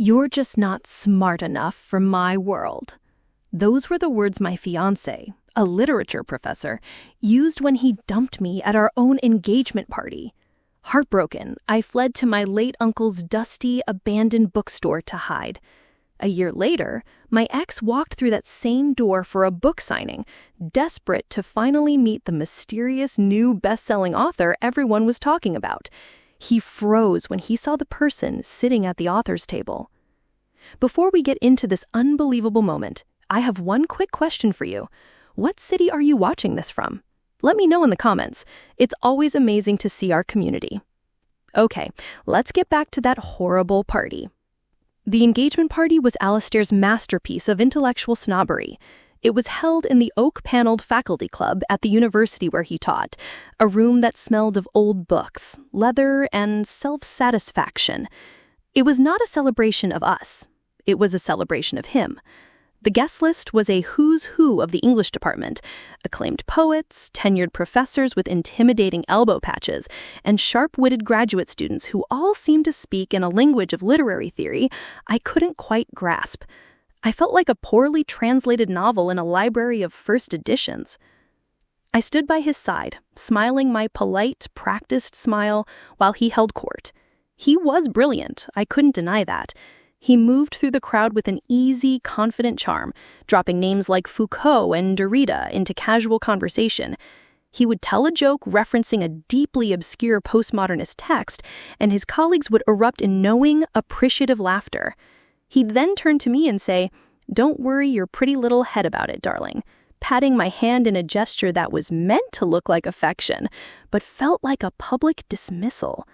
"You're just not smart enough for my world." Those were the words my fiancé, a literature professor, used when he dumped me at our own engagement party. Heartbroken, I fled to my late uncle's dusty, abandoned bookstore to hide. A year later, my ex walked through that same door for a book signing, desperate to finally meet the mysterious new best-selling author everyone was talking about. He froze when he saw the person sitting at the author's table. Before we get into this unbelievable moment, I have one quick question for you. What city are you watching this from? Let me know in the comments. It's always amazing to see our community. Okay, let's get back to that horrible party. The engagement party was Alistair's masterpiece of intellectual snobbery. It was held in the oak-paneled faculty club at the university where he taught, a room that smelled of old books, leather, and self-satisfaction. It was not a celebration of us. It was a celebration of him. The guest list was a who's who of the English department, acclaimed poets, tenured professors with intimidating elbow patches, and sharp-witted graduate students who all seemed to speak in a language of literary theory I couldn't quite grasp. I felt like a poorly translated novel in a library of first editions. I stood by his side, smiling my polite, practiced smile while he held court. He was brilliant, I couldn't deny that. He moved through the crowd with an easy, confident charm, dropping names like Foucault and Derrida into casual conversation. He would tell a joke referencing a deeply obscure postmodernist text, and his colleagues would erupt in knowing, appreciative laughter. He'd then turn to me and say, "Don't worry your pretty little head about it, darling," patting my hand in a gesture that was meant to look like affection, but felt like a public dismissal.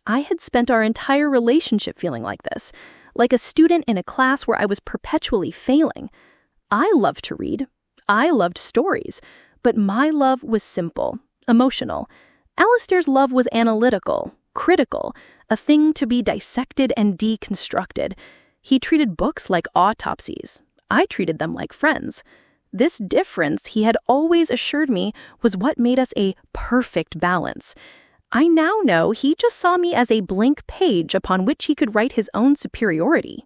I had spent our entire relationship feeling like this, like a student in a class where I was perpetually failing. I loved to read. I loved stories. But my love was simple, emotional. Alistair's love was analytical, critical, a thing to be dissected and deconstructed. He treated books like autopsies. I treated them like friends. This difference, he had always assured me, was what made us a perfect balance. I now know he just saw me as a blank page upon which he could write his own superiority.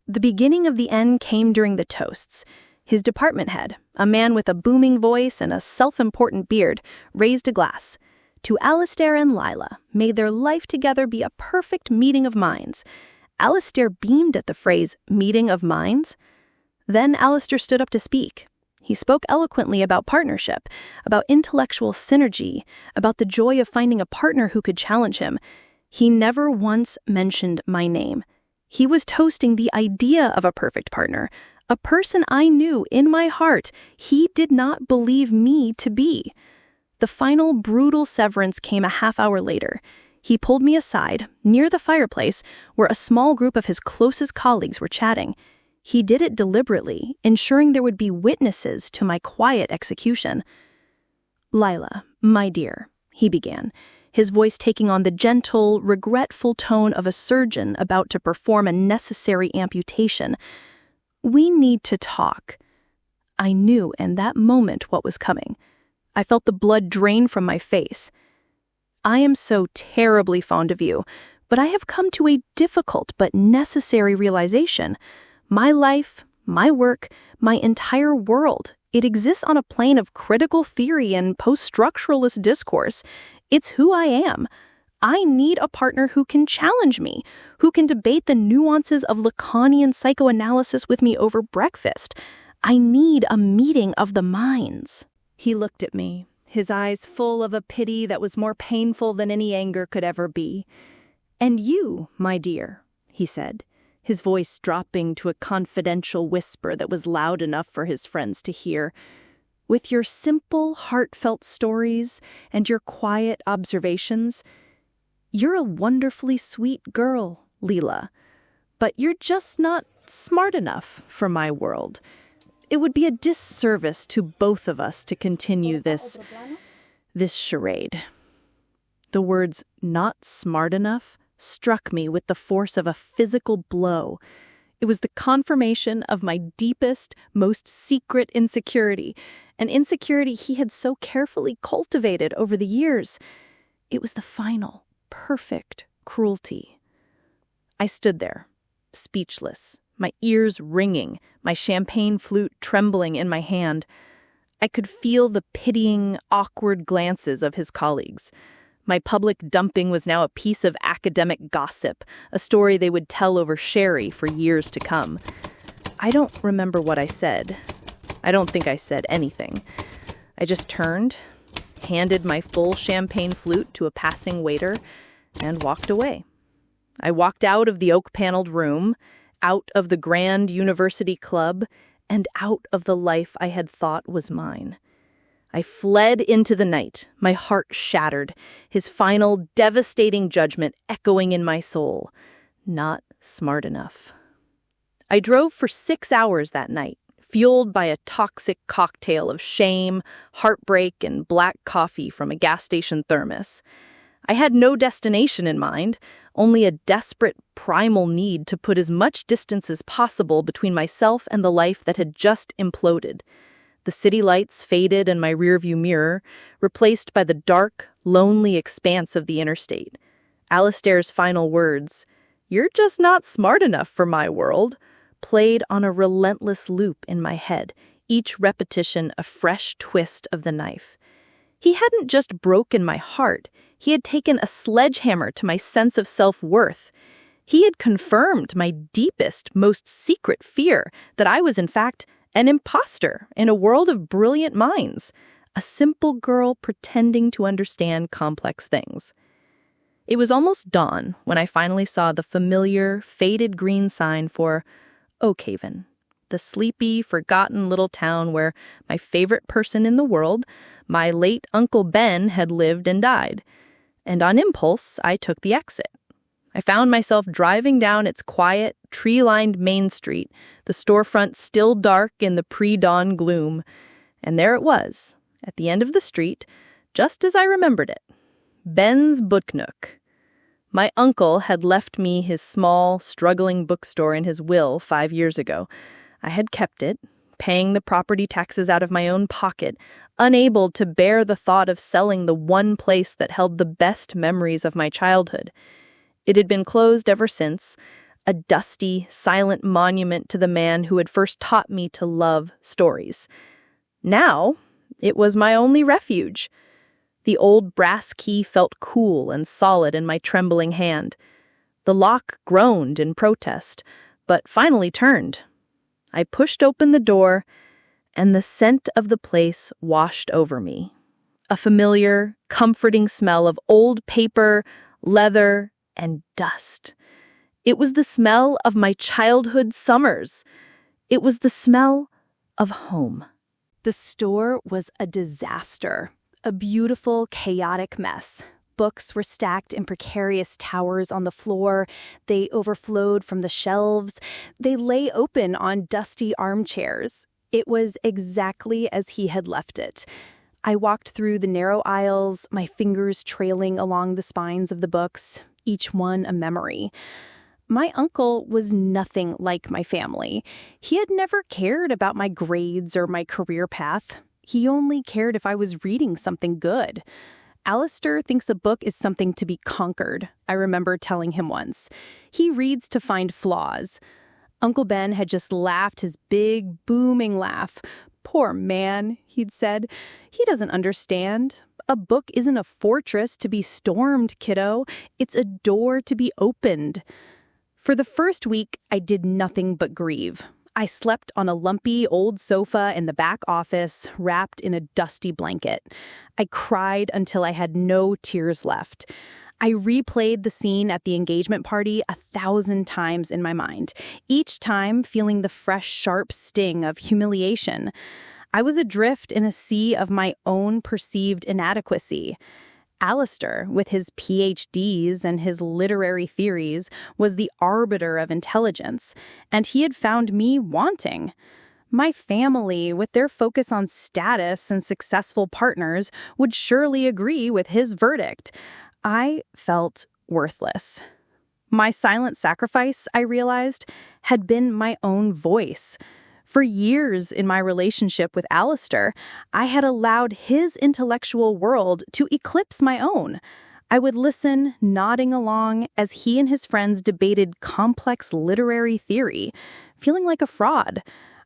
The beginning of the end came during the toasts. His department head, a man with a booming voice and a self-important beard, raised a glass. To Alistair and Lila, may their life together be a perfect meeting of minds. Alistair beamed at the phrase, meeting of minds. Then Alistair stood up to speak. He spoke eloquently about partnership, about intellectual synergy, about the joy of finding a partner who could challenge him. He never once mentioned my name. He was toasting the idea of a perfect partner, a person I knew in my heart he did not believe me to be. The final brutal severance came a half hour later. He pulled me aside, near the fireplace, where a small group of his closest colleagues were chatting. He did it deliberately, ensuring there would be witnesses to my quiet execution. "Lila, my dear," he began, his voice taking on the gentle, regretful tone of a surgeon about to perform a necessary amputation. "We need to talk." I knew in that moment what was coming. I felt the blood drain from my face. "I am so terribly fond of you, but I have come to a difficult but necessary realization. My life, my work, my entire world, it exists on a plane of critical theory and post-structuralist discourse. It's who I am. I need a partner who can challenge me, who can debate the nuances of Lacanian psychoanalysis with me over breakfast. I need a meeting of the minds." He looked at me, his eyes full of a pity that was more painful than any anger could ever be. "And you, my dear," he said, his voice dropping to a confidential whisper that was loud enough for his friends to hear. "With your simple, heartfelt stories and your quiet observations, you're a wonderfully sweet girl, Lila, but you're just not smart enough for my world. It would be a disservice to both of us to continue this charade." The words "not smart enough" struck me with the force of a physical blow. It was the confirmation of my deepest, most secret insecurity, an insecurity he had so carefully cultivated over the years. It was the final, perfect cruelty. I stood there, speechless, my ears ringing, my champagne flute trembling in my hand. I could feel the pitying, awkward glances of his colleagues. My public dumping was now a piece of academic gossip, a story they would tell over sherry for years to come. I don't remember what I said. I don't think I said anything. I just turned, handed my full champagne flute to a passing waiter, and walked away. I walked out of the oak-paneled room, out of the grand university club, and out of the life I had thought was mine. I fled into the night, my heart shattered, his final devastating judgment echoing in my soul. Not smart enough. I drove for 6 hours that night, fueled by a toxic cocktail of shame, heartbreak, and black coffee from a gas station thermos. I had no destination in mind, only a desperate, primal need to put as much distance as possible between myself and the life that had just imploded. The city lights faded in my rearview mirror, replaced by the dark, lonely expanse of the interstate. Alistair's final words, "You're just not smart enough for my world," played on a relentless loop in my head, each repetition a fresh twist of the knife. He hadn't just broken my heart, he had taken a sledgehammer to my sense of self-worth. He had confirmed my deepest, most secret fear that I was, in fact, an imposter in a world of brilliant minds, a simple girl pretending to understand complex things. It was almost dawn when I finally saw the familiar, faded green sign for Oakhaven, the sleepy, forgotten little town where my favorite person in the world, my late Uncle Ben, had lived and died. And on impulse, I took the exit. I found myself driving down its quiet, tree-lined main street, the storefront still dark in the pre-dawn gloom. And there it was, at the end of the street, just as I remembered it. Ben's Book Nook. My uncle had left me his small, struggling bookstore in his will 5 years ago. I had kept it, paying the property taxes out of my own pocket, unable to bear the thought of selling the one place that held the best memories of my childhood. It had been closed ever since, a dusty, silent monument to the man who had first taught me to love stories. Now, it was my only refuge. The old brass key felt cool and solid in my trembling hand. The lock groaned in protest, but finally turned. I pushed open the door, and the scent of the place washed over me. A familiar, comforting smell of old paper, leather, and dust. It was the smell of my childhood summers. It was the smell of home. The store was a disaster, a beautiful, chaotic mess. Books were stacked in precarious towers on the floor. They overflowed from the shelves. They lay open on dusty armchairs. It was exactly as he had left it. I walked through the narrow aisles, my fingers trailing along the spines of the books, each one a memory. My uncle was nothing like my family. He had never cared about my grades or my career path. He only cared if I was reading something good. Alistair thinks a book is something to be conquered, I remember telling him once. He reads to find flaws. Uncle Ben had just laughed his big, booming laugh. "Poor man," he'd said. "He doesn't understand. A book isn't a fortress to be stormed, kiddo. It's a door to be opened." For the first week, I did nothing but grieve. I slept on a lumpy old sofa in the back office, wrapped in a dusty blanket. I cried until I had no tears left. I replayed the scene at the engagement party 1,000 times in my mind, each time feeling the fresh, sharp sting of humiliation. I was adrift in a sea of my own perceived inadequacy. Alistair, with his PhDs and his literary theories, was the arbiter of intelligence, and he had found me wanting. My family, with their focus on status and successful partners, would surely agree with his verdict. I felt worthless. My silent sacrifice, I realized, had been my own voice. For years in my relationship with Alistair, I had allowed his intellectual world to eclipse my own. I would listen, nodding along, as he and his friends debated complex literary theory, feeling like a fraud.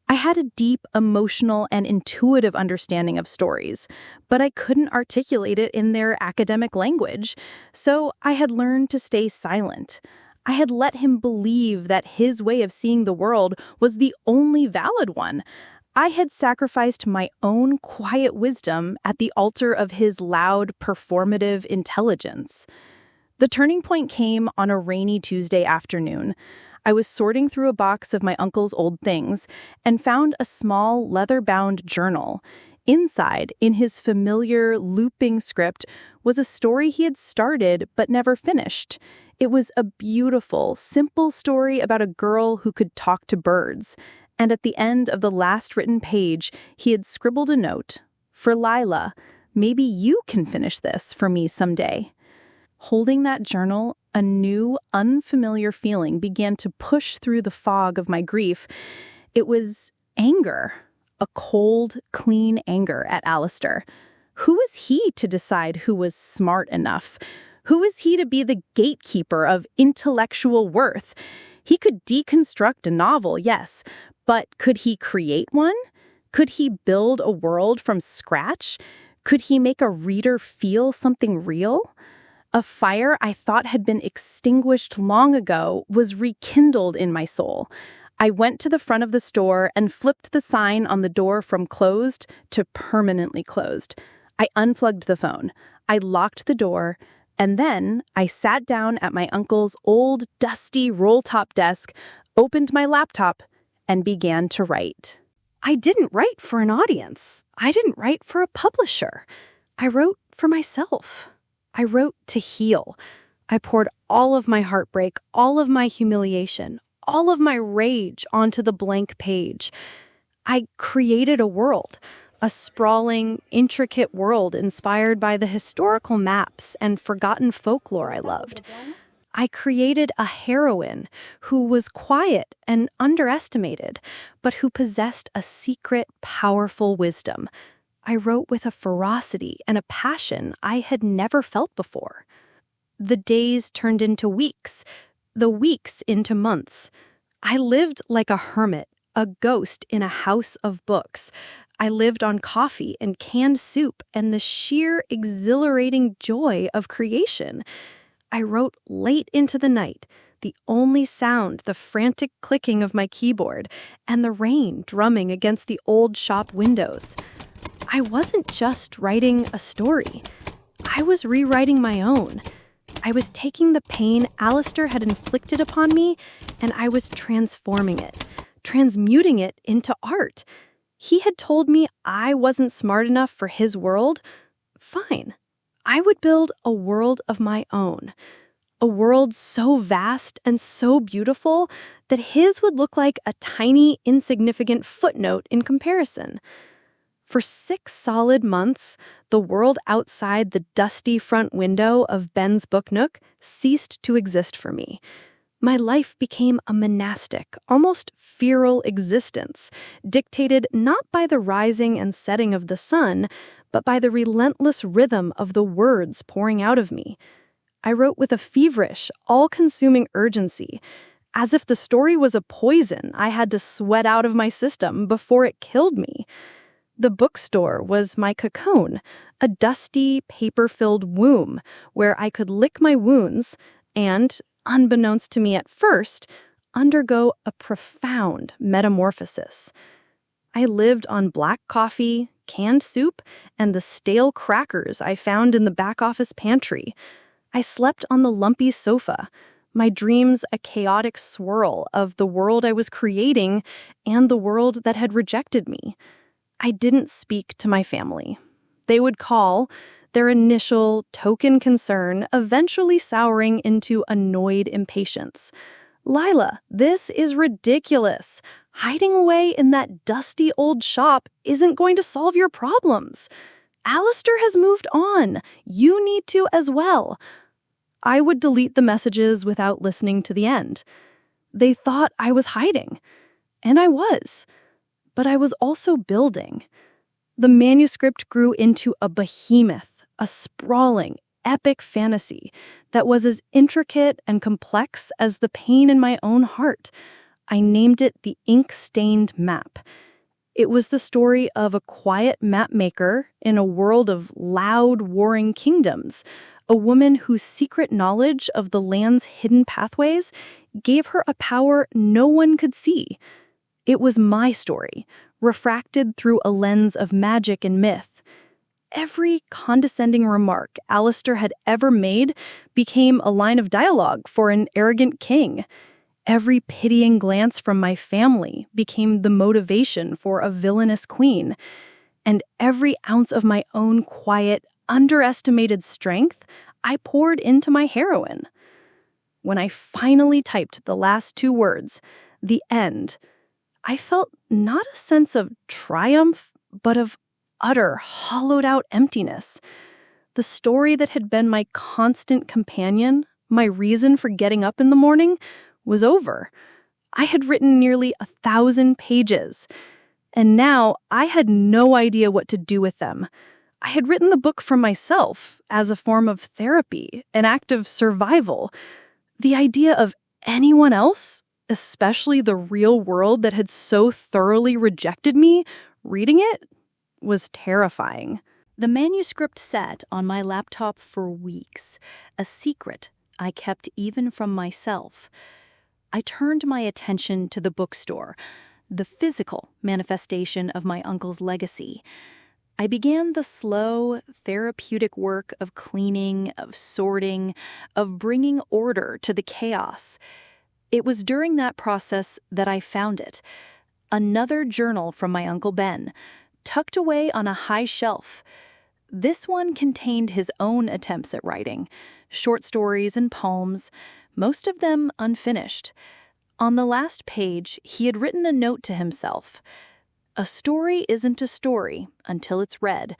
I had a deep emotional and intuitive understanding of stories, but I couldn't articulate it in their academic language, so I had learned to stay silent. I had let him believe that his way of seeing the world was the only valid one. I had sacrificed my own quiet wisdom at the altar of his loud, performative intelligence. The turning point came on a rainy Tuesday afternoon. I was sorting through a box of my uncle's old things and found a small leather-bound journal. Inside, in his familiar, looping script, was a story he had started but never finished. It was a beautiful, simple story about a girl who could talk to birds. And at the end of the last written page, he had scribbled a note. For Lila, maybe you can finish this for me someday. Holding that journal, a new, unfamiliar feeling began to push through the fog of my grief. It was anger, a cold, clean anger at Alistair. Who was he to decide who was smart enough? Who was he to be the gatekeeper of intellectual worth? He could deconstruct a novel, yes, but could he create one? Could he build a world from scratch? Could he make a reader feel something real? A fire I thought had been extinguished long ago was rekindled in my soul. I went to the front of the store and flipped the sign on the door from closed to permanently closed. I unplugged the phone. I locked the door. And then I sat down at my uncle's old, dusty roll-top desk, opened my laptop, and began to write. I didn't write for an audience. I didn't write for a publisher. I wrote for myself. I wrote to heal. I poured all of my heartbreak, all of my humiliation, all of my rage onto the blank page. I created a world, a sprawling, intricate world inspired by the historical maps and forgotten folklore I loved. I created a heroine who was quiet and underestimated, but who possessed a secret, powerful wisdom. I wrote with a ferocity and a passion I had never felt before. The days turned into weeks, the weeks into months. I lived like a hermit, a ghost in a house of books. I lived on coffee and canned soup and the sheer exhilarating joy of creation. I wrote late into the night, the only sound the frantic clicking of my keyboard and the rain drumming against the old shop windows. I wasn't just writing a story. I was rewriting my own. I was taking the pain Alistair had inflicted upon me, and I was transforming it, transmuting it into art. He had told me I wasn't smart enough for his world. Fine. I would build a world of my own. A world so vast and so beautiful that his would look like a tiny, insignificant footnote in comparison. For 6 solid months, the world outside the dusty front window of Ben's book nook ceased to exist for me. My life became a monastic, almost feral existence, dictated not by the rising and setting of the sun, but by the relentless rhythm of the words pouring out of me. I wrote with a feverish, all-consuming urgency, as if the story was a poison I had to sweat out of my system before it killed me. The bookstore was my cocoon, a dusty, paper-filled womb where I could lick my wounds and, unbeknownst to me at first, undergo a profound metamorphosis. I lived on black coffee, canned soup, and the stale crackers I found in the back office pantry. I slept on the lumpy sofa, my dreams a chaotic swirl of the world I was creating and the world that had rejected me. I didn't speak to my family. They would call, their initial token concern eventually souring into annoyed impatience. Lila, this is ridiculous. Hiding away in that dusty old shop isn't going to solve your problems. Alistair has moved on. You need to as well. I would delete the messages without listening to the end. They thought I was hiding. And I was. But I was also building. The manuscript grew into a behemoth, a sprawling, epic fantasy that was as intricate and complex as the pain in my own heart. I named it The Ink-Stained Map. It was the story of a quiet mapmaker in a world of loud, warring kingdoms, a woman whose secret knowledge of the land's hidden pathways gave her a power no one could see. It was my story, refracted through a lens of magic and myth. Every condescending remark Alistair had ever made became a line of dialogue for an arrogant king. Every pitying glance from my family became the motivation for a villainous queen. And every ounce of my own quiet, underestimated strength I poured into my heroine. When I finally typed the last 2 words, the end, I felt not a sense of triumph, but of utter, hollowed-out emptiness. The story that had been my constant companion, my reason for getting up in the morning, was over. I had written nearly 1,000 pages, and now I had no idea what to do with them. I had written the book for myself as a form of therapy, an act of survival. The idea of anyone else, especially the real world that had so thoroughly rejected me, reading it, was terrifying. The manuscript sat on my laptop for weeks, a secret I kept even from myself. I turned my attention to the bookstore, the physical manifestation of my uncle's legacy. I began the slow, therapeutic work of cleaning, of sorting, of bringing order to the chaos. It was during that process that I found it. Another journal from my Uncle Ben, tucked away on a high shelf. This one contained his own attempts at writing, short stories and poems, most of them unfinished. On the last page, he had written a note to himself. A story isn't a story until it's read.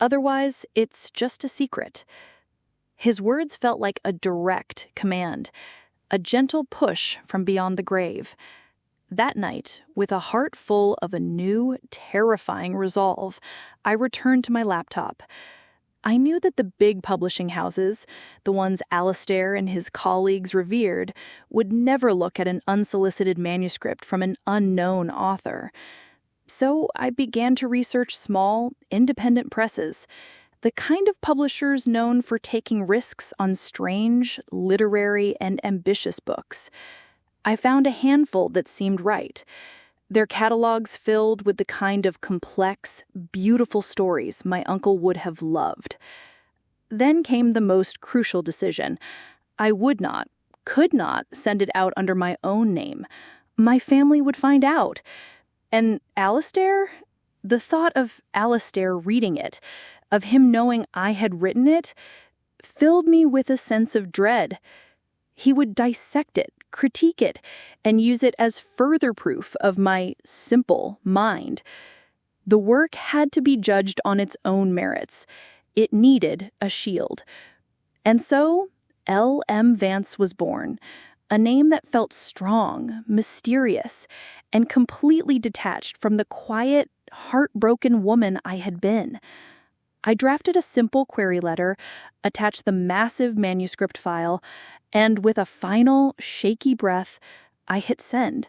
Otherwise, it's just a secret. His words felt like a direct command, a gentle push from beyond the grave. That night, with a heart full of a new, terrifying resolve, I returned to my laptop. I knew that the big publishing houses, the ones Alistair and his colleagues revered, would never look at an unsolicited manuscript from an unknown author. So I began to research small, independent presses, the kind of publishers known for taking risks on strange, literary, and ambitious books. I found a handful that seemed right. Their catalogs filled with the kind of complex, beautiful stories my uncle would have loved. Then came the most crucial decision. I would not, could not send it out under my own name. My family would find out. And Alistair? The thought of Alistair reading it, of him knowing I had written it, filled me with a sense of dread. He would dissect it, critique it, and use it as further proof of my simple mind. The work had to be judged on its own merits. It needed a shield. And so, L.M. Vance was born, a name that felt strong, mysterious, and completely detached from the quiet, heartbroken woman I had been. I drafted a simple query letter, attached the massive manuscript file, and with a final, shaky breath, I hit send.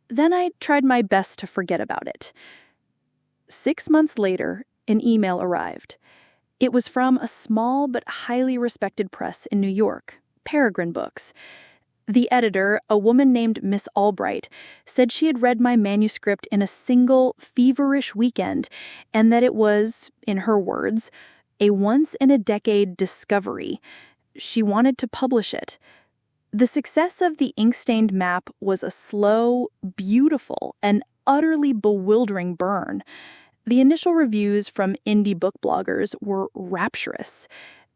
Then I tried my best to forget about it. 6 months later, an email arrived. It was from a small but highly respected press in New York, Peregrine Books. The editor, a woman named Miss Albright, said she had read my manuscript in a single, feverish weekend, and that it was, in her words, a once-in-a-decade discovery. She wanted to publish it. The success of The Ink-Stained Map was a slow, beautiful, and utterly bewildering burn. The initial reviews from indie book bloggers were rapturous.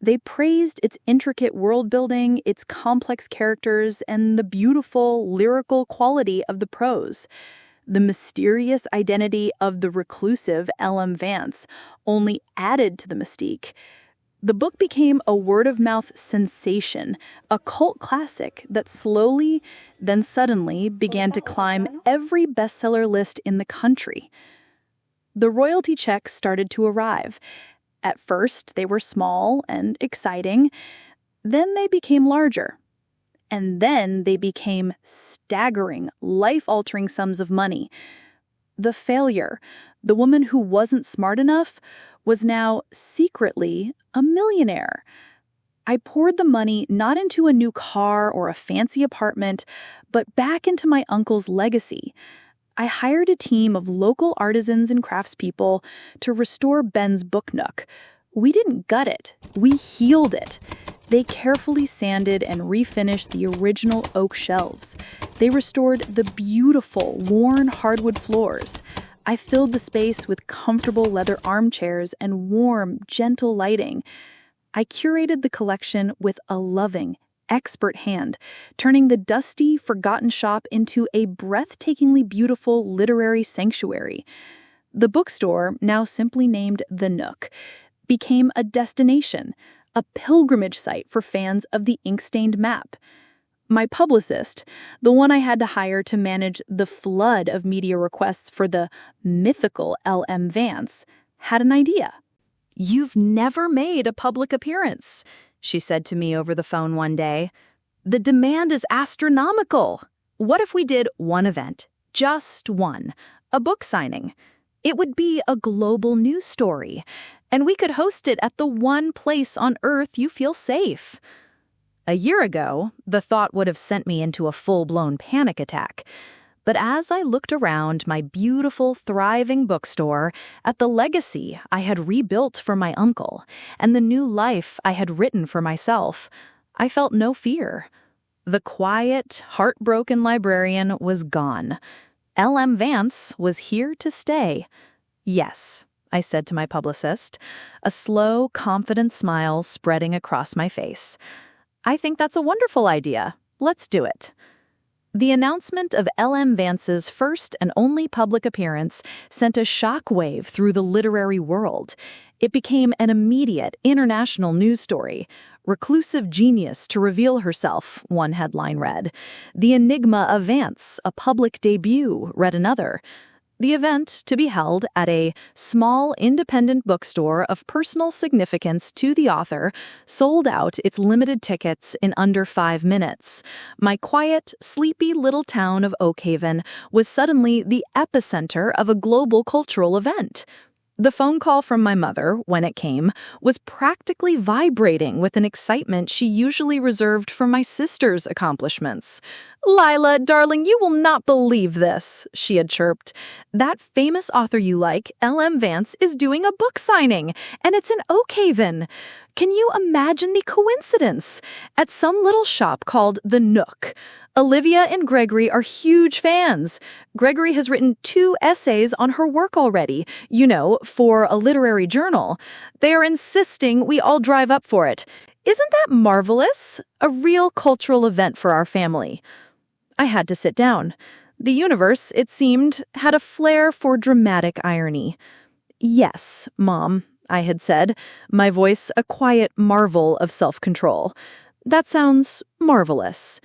They praised its intricate world-building, its complex characters, and the beautiful, lyrical quality of the prose. The mysterious identity of the reclusive L.M. Vance only added to the mystique. The book became a word-of-mouth sensation, a cult classic that slowly, then suddenly, began to climb every bestseller list in the country. The royalty checks started to arrive. At first, they were small and exciting. Then they became larger. And then they became staggering, life-altering sums of money. The failure, the woman who wasn't smart enough, was now secretly a millionaire. I poured the money not into a new car or a fancy apartment, but back into my uncle's legacy. I hired a team of local artisans and craftspeople to restore Ben's book nook. We didn't gut it, we healed it. They carefully sanded and refinished the original oak shelves. They restored the beautiful, worn hardwood floors. I filled the space with comfortable leather armchairs and warm, gentle lighting. I curated the collection with a loving, expert hand, turning the dusty, forgotten shop into a breathtakingly beautiful literary sanctuary. The bookstore, now simply named The Nook, became a destination, a pilgrimage site for fans of the ink-stained map. My publicist, the one I had to hire to manage the flood of media requests for the mythical L.M. Vance, had an idea. "You've never made a public appearance," she said to me over the phone one day. "The demand is astronomical. What if we did one event, just one, a book signing? It would be a global news story, and we could host it at the one place on Earth you feel safe." A year ago, the thought would have sent me into a full-blown panic attack. But as I looked around my beautiful, thriving bookstore, at the legacy I had rebuilt for my uncle, and the new life I had written for myself, I felt no fear. The quiet, heartbroken librarian was gone. L.M. Vance was here to stay. "Yes," I said to my publicist, a slow, confident smile spreading across my face. "I think that's a wonderful idea. Let's do it." The announcement of L.M. Vance's first and only public appearance sent a shockwave through the literary world. It became an immediate international news story. "Reclusive genius to reveal herself," one headline read. "The enigma of Vance, a public debut," read another. The event, to be held at a small independent bookstore of personal significance to the author, sold out its limited tickets in under 5 minutes. My quiet, sleepy little town of Oakhaven was suddenly the epicenter of a global cultural event. The phone call from my mother, when it came, was practically vibrating with an excitement she usually reserved for my sister's accomplishments. "Lila, darling, you will not believe this," she had chirped. "That famous author you like, L.M. Vance, is doing a book signing, and it's in Oakhaven. Can you imagine the coincidence? At some little shop called The Nook. Olivia and Gregory are huge fans. Gregory has written 2 essays on her work already, for a literary journal. They are insisting we all drive up for it. Isn't that marvelous? A real cultural event for our family." I had to sit down. The universe, it seemed, had a flair for dramatic irony. "Yes, Mom," I had said, my voice a quiet marvel of self-control. "That sounds marvelous."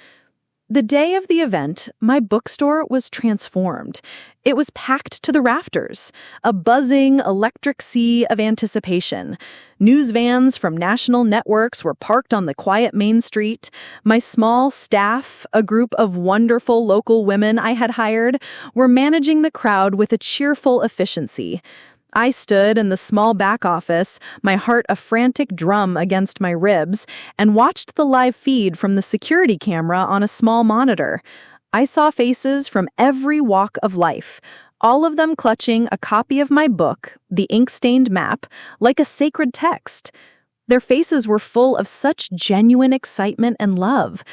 The day of the event, my bookstore was transformed. It was packed to the rafters, a buzzing, electric sea of anticipation. News vans from national networks were parked on the quiet main street. My small staff, a group of wonderful local women I had hired, were managing the crowd with a cheerful efficiency. I stood in the small back office, my heart a frantic drum against my ribs, and watched the live feed from the security camera on a small monitor. I saw faces from every walk of life, all of them clutching a copy of my book, The Ink-Stained Map, like a sacred text. Their faces were full of such genuine excitement and love.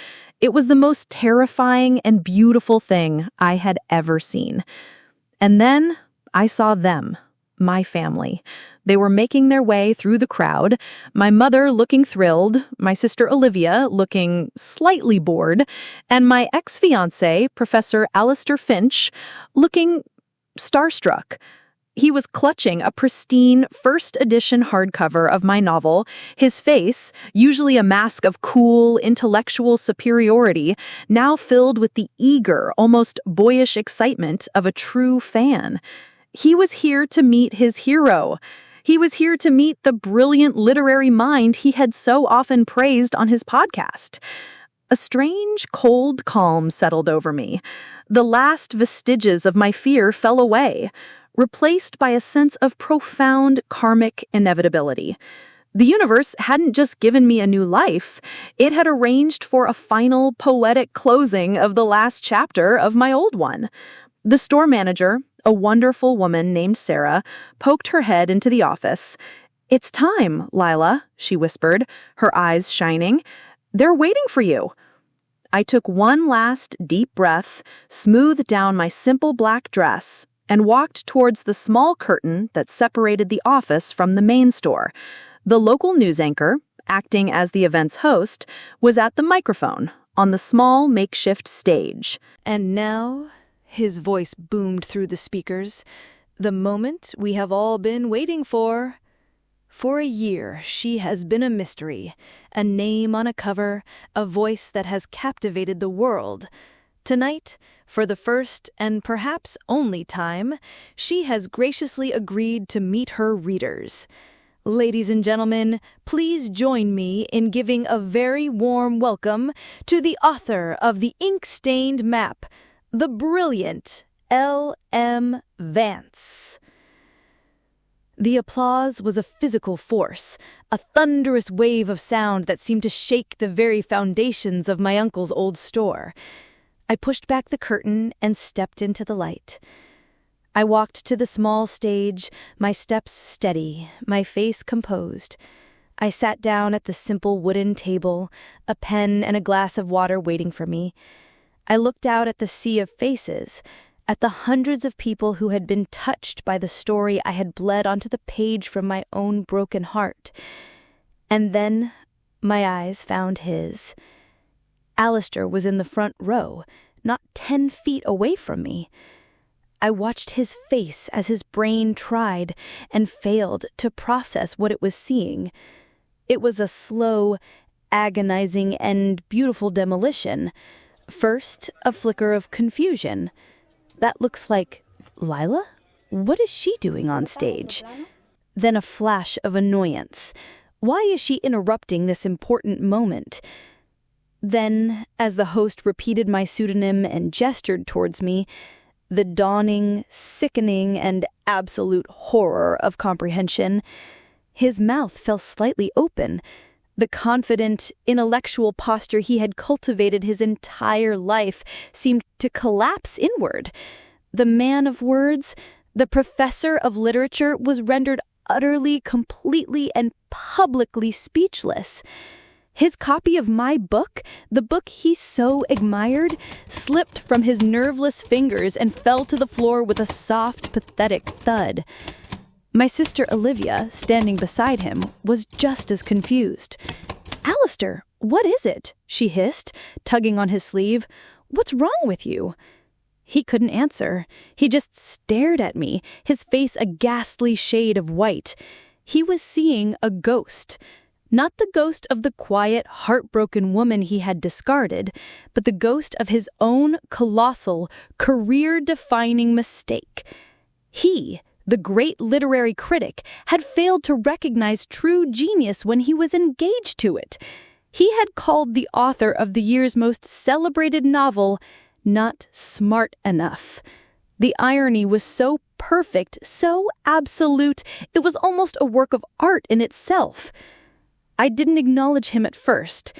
It was the most terrifying and beautiful thing I had ever seen. And then I saw them. My family. They were making their way through the crowd, my mother looking thrilled, my sister Olivia looking slightly bored, and my ex-fiancé, Professor Alistair Finch, looking starstruck. He was clutching a pristine first edition hardcover of my novel, his face, usually a mask of cool, intellectual superiority, now filled with the eager, almost boyish excitement of a true fan. He was here to meet his hero. He was here to meet the brilliant literary mind he had so often praised on his podcast. A strange, cold calm settled over me. The last vestiges of my fear fell away, replaced by a sense of profound karmic inevitability. The universe hadn't just given me a new life, it had arranged for a final poetic closing of the last chapter of my old one. The store manager, a wonderful woman named Sarah, poked her head into the office. "It's time, Lila," she whispered, her eyes shining. "They're waiting for you." I took one last deep breath, smoothed down my simple black dress, and walked towards the small curtain that separated the office from the main store. The local news anchor, acting as the event's host, was at the microphone on the small makeshift stage. And now, his voice boomed through the speakers, the moment we have all been waiting for. For a year, she has been a mystery, a name on a cover, a voice that has captivated the world. Tonight, for the first and perhaps only time, she has graciously agreed to meet her readers. Ladies and gentlemen, please join me in giving a very warm welcome to the author of The Ink-Stained Map, the brilliant L.M. Vance. The applause was a physical force, a thunderous wave of sound that seemed to shake the very foundations of my uncle's old store. I pushed back the curtain and stepped into the light. I walked to the small stage, my steps steady, my face composed. I sat down at the simple wooden table, a pen and a glass of water waiting for me. I looked out at the sea of faces, at the hundreds of people who had been touched by the story I had bled onto the page from my own broken heart. And then my eyes found his. Alistair was in the front row, not 10 feet away from me. I watched his face as his brain tried and failed to process what it was seeing. It was a slow, agonizing, and beautiful demolition. First, a flicker of confusion. That looks like Lila? What is she doing on stage? Then a flash of annoyance. Why is she interrupting this important moment? Then, as the host repeated my pseudonym and gestured towards me, the dawning, sickening, and absolute horror of comprehension. His mouth fell slightly open. The confident, intellectual posture he had cultivated his entire life seemed to collapse inward. The man of words, the professor of literature, was rendered utterly, completely, and publicly speechless. His copy of my book, the book he so admired, slipped from his nerveless fingers and fell to the floor with a soft, pathetic thud. My sister Olivia, standing beside him, was just as confused. "Alistair, what is it?" she hissed, tugging on his sleeve. "What's wrong with you?" He couldn't answer. He just stared at me, his face a ghastly shade of white. He was seeing a ghost. Not the ghost of the quiet, heartbroken woman he had discarded, but the ghost of his own colossal, career-defining mistake. He, the great literary critic, had failed to recognize true genius when he was engaged to it. He had called the author of the year's most celebrated novel not smart enough. The irony was so perfect, so absolute, it was almost a work of art in itself. I didn't acknowledge him at first.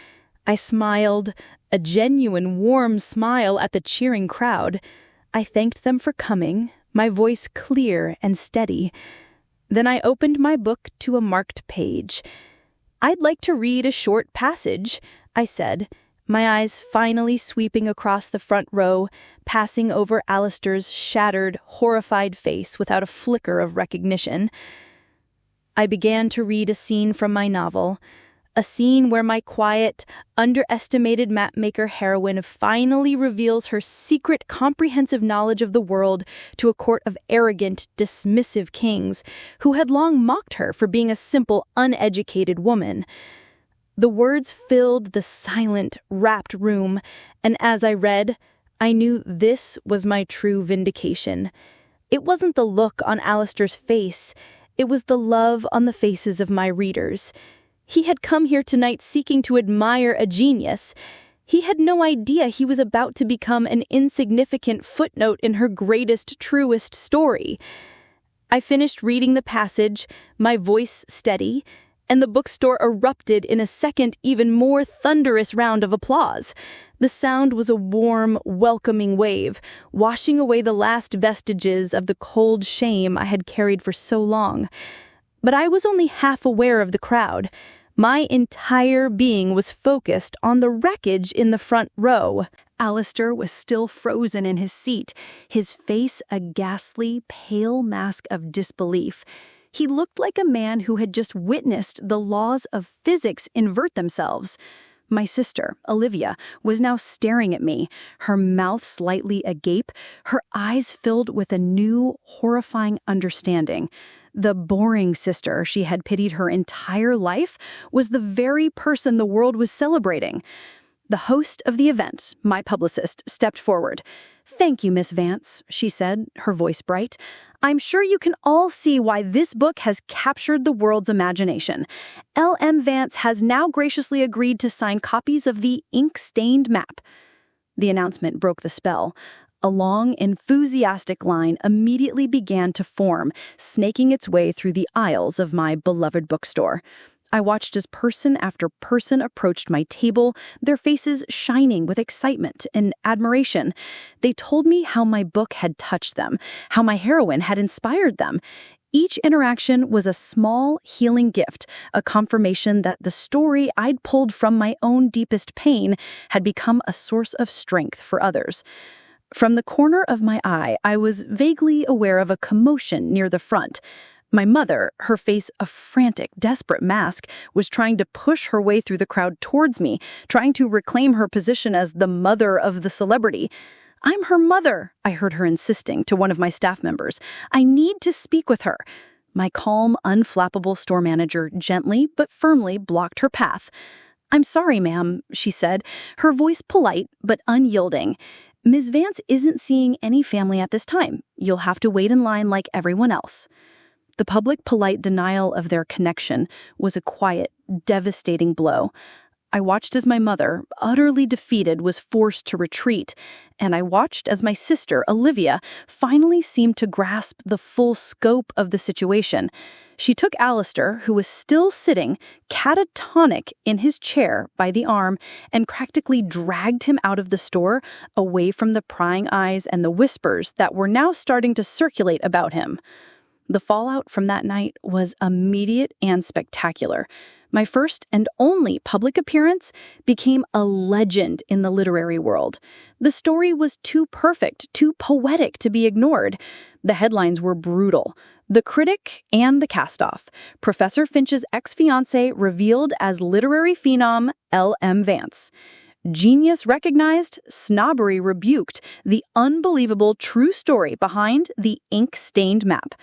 I smiled, a genuine warm smile at the cheering crowd. I thanked them for coming, my voice clear and steady. Then I opened my book to a marked page. "I'd like to read a short passage," I said, my eyes finally sweeping across the front row, passing over Alistair's shattered, horrified face without a flicker of recognition. I began to read a scene from my novel, a scene where my quiet, underestimated mapmaker heroine finally reveals her secret, comprehensive knowledge of the world to a court of arrogant, dismissive kings who had long mocked her for being a simple, uneducated woman. The words filled the silent, rapt room, and as I read, I knew this was my true vindication. It wasn't the look on Alistair's face. It was the love on the faces of my readers. He had come here tonight seeking to admire a genius. He had no idea he was about to become an insignificant footnote in her greatest, truest story. I finished reading the passage, my voice steady, and the bookstore erupted in a second, even more thunderous round of applause. The sound was a warm, welcoming wave, washing away the last vestiges of the cold shame I had carried for so long. But I was only half aware of the crowd. My entire being was focused on the wreckage in the front row. Alistair was still frozen in his seat, his face a ghastly, pale mask of disbelief. He looked like a man who had just witnessed the laws of physics invert themselves. My sister, Olivia, was now staring at me, her mouth slightly agape, her eyes filled with a new, horrifying understanding. The boring sister she had pitied her entire life was the very person the world was celebrating. The host of the event, my publicist, stepped forward. "Thank you, Miss Vance," she said, her voice bright. "I'm sure you can all see why this book has captured the world's imagination. L.M. Vance has now graciously agreed to sign copies of the ink-stained map." The announcement broke the spell. A long, enthusiastic line immediately began to form, snaking its way through the aisles of my beloved bookstore. I watched as person after person approached my table, their faces shining with excitement and admiration. They told me how my book had touched them, how my heroine had inspired them. Each interaction was a small, healing gift, a confirmation that the story I'd pulled from my own deepest pain had become a source of strength for others. From the corner of my eye, I was vaguely aware of a commotion near the front. My mother, her face a frantic, desperate mask, was trying to push her way through the crowd towards me, trying to reclaim her position as the mother of the celebrity. "I'm her mother," I heard her insisting to one of my staff members. "I need to speak with her." My calm, unflappable store manager gently but firmly blocked her path. "I'm sorry, ma'am," she said, her voice polite but unyielding. "Ms. Vance isn't seeing any family at this time. You'll have to wait in line like everyone else." The public polite denial of their connection was a quiet, devastating blow. I watched as my mother, utterly defeated, was forced to retreat, and I watched as my sister, Olivia, finally seemed to grasp the full scope of the situation. She took Alistair, who was still sitting, catatonic in his chair, by the arm, and practically dragged him out of the store, away from the prying eyes and the whispers that were now starting to circulate about him. The fallout from that night was immediate and spectacular. My first and only public appearance became a legend in the literary world. The story was too perfect, too poetic to be ignored. The headlines were brutal. The critic and the cast-off. Professor Finch's ex-fiancé revealed as literary phenom L.M. Vance. Genius recognized, snobbery rebuked, the unbelievable true story behind the ink-stained map.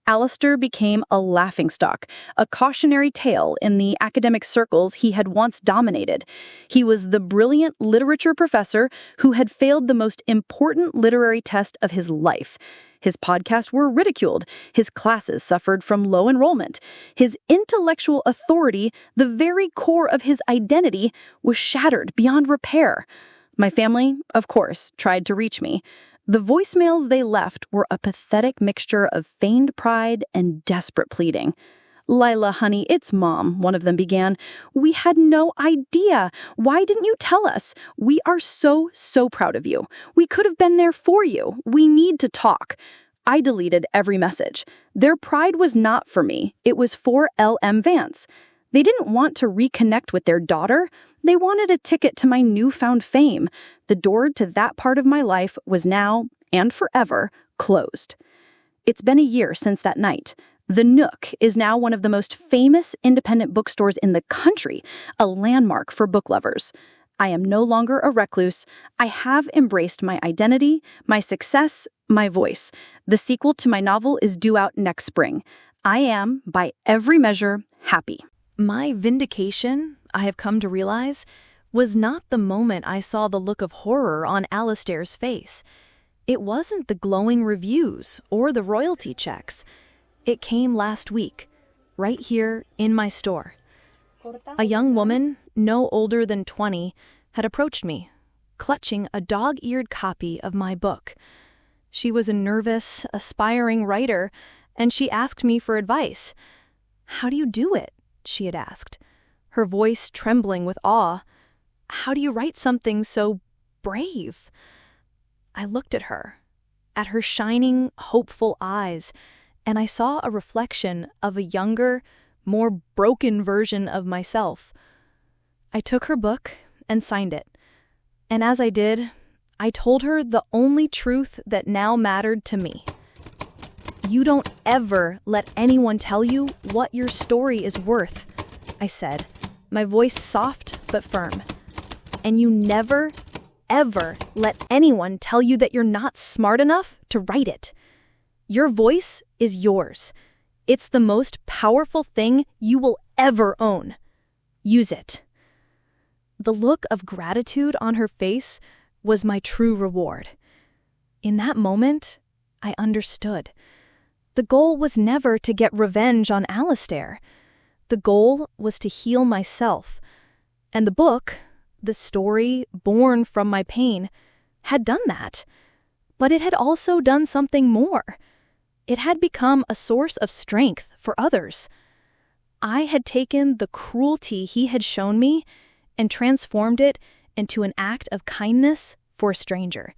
Alistair became a laughingstock, a cautionary tale in the academic circles he had once dominated. He was the brilliant literature professor who had failed the most important literary test of his life. His podcasts were ridiculed. His classes suffered from low enrollment. His intellectual authority, the very core of his identity, was shattered beyond repair. My family, of course, tried to reach me. The voicemails they left were a pathetic mixture of feigned pride and desperate pleading. "Lila, honey, it's Mom," one of them began. "We had no idea. Why didn't you tell us? We are so proud of you. We could have been there for you. We need to talk." I deleted every message. Their pride was not for me. It was for L.M. Vance. They didn't want to reconnect with their daughter. They wanted a ticket to my newfound fame. The door to that part of my life was now, and forever, closed. It's been a year since that night. The Nook is now one of the most famous independent bookstores in the country, a landmark for book lovers. I am no longer a recluse. I have embraced my identity, my success, my voice. The sequel to my novel is due out next spring. I am, by every measure, happy. My vindication, I have come to realize, was not the moment I saw the look of horror on Alistair's face. It wasn't the glowing reviews or the royalty checks. It came last week, right here in my store. A young woman, no older than 20, had approached me, clutching a dog-eared copy of my book. She was a nervous, aspiring writer, and she asked me for advice. "How do you do it?" she had asked, her voice trembling with awe. "How do you write something so brave?" I looked at her shining, hopeful eyes, and I saw a reflection of a younger, more broken version of myself. I took her book and signed it. And as I did, I told her the only truth that now mattered to me. "You don't ever let anyone tell you what your story is worth," I said, my voice soft but firm. "And you never, ever let anyone tell you that you're not smart enough to write it. Your voice is yours. It's the most powerful thing you will ever own. Use it." The look of gratitude on her face was my true reward. In that moment, I understood. The goal was never to get revenge on Alistair. The goal was to heal myself. And the book, the story born from my pain, had done that. But it had also done something more. It had become a source of strength for others. I had taken the cruelty he had shown me and transformed it into an act of kindness for a stranger.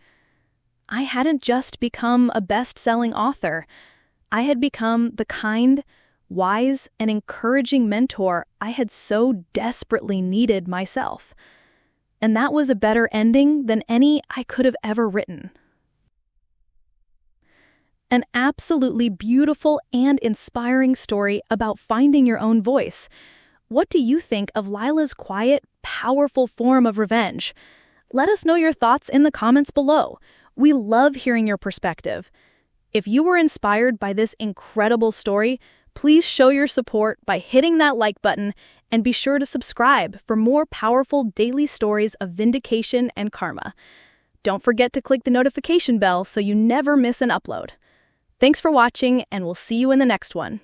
I hadn't just become a best-selling author. I had become the kind, wise, and encouraging mentor I had so desperately needed myself. And that was a better ending than any I could have ever written. An absolutely beautiful and inspiring story about finding your own voice. What do you think of Lila's quiet, powerful form of revenge? Let us know your thoughts in the comments below. We love hearing your perspective. If you were inspired by this incredible story, please show your support by hitting that like button and be sure to subscribe for more powerful daily stories of vindication and karma. Don't forget to click the notification bell so you never miss an upload. Thanks for watching, and we'll see you in the next one.